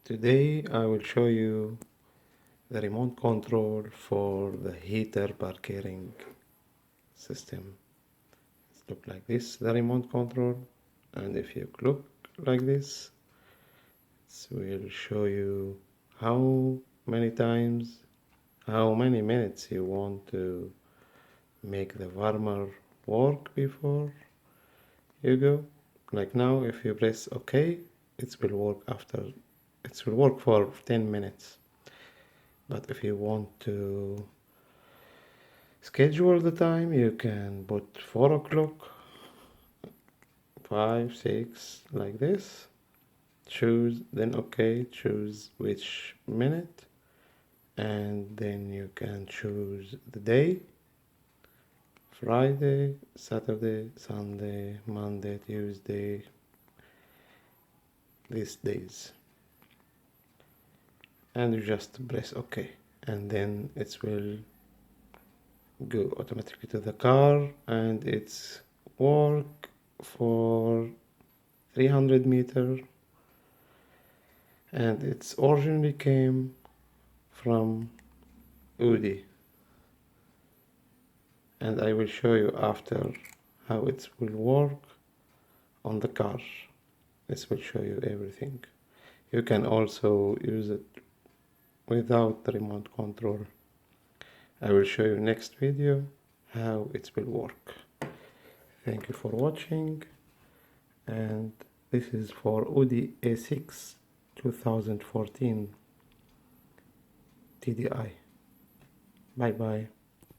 Today I will show you the remote control for the heater parkering system. It's look like this, the remote control, and if you look like this, it will show you how many times, how many minutes you want to make the warmer work before you go. Like now, if you press OK, it will work for 10 minutes. But if you want to schedule the time, you can put 4 o'clock, 5, 6, like this. Choose, then OK, choose which minute, and then you can choose the day: Friday, Saturday, Sunday, Monday, Tuesday, these days. And you just press OK, and then it will go automatically to the car, and it's work for 300 meter, and it's originally came from Audi, and I will show you after how it will work on the car. This will show you everything. You can also use it without the remote control. I will show you next video how it will work. Thank you for watching, and this is for Audi A6 2014 TDI. Bye bye.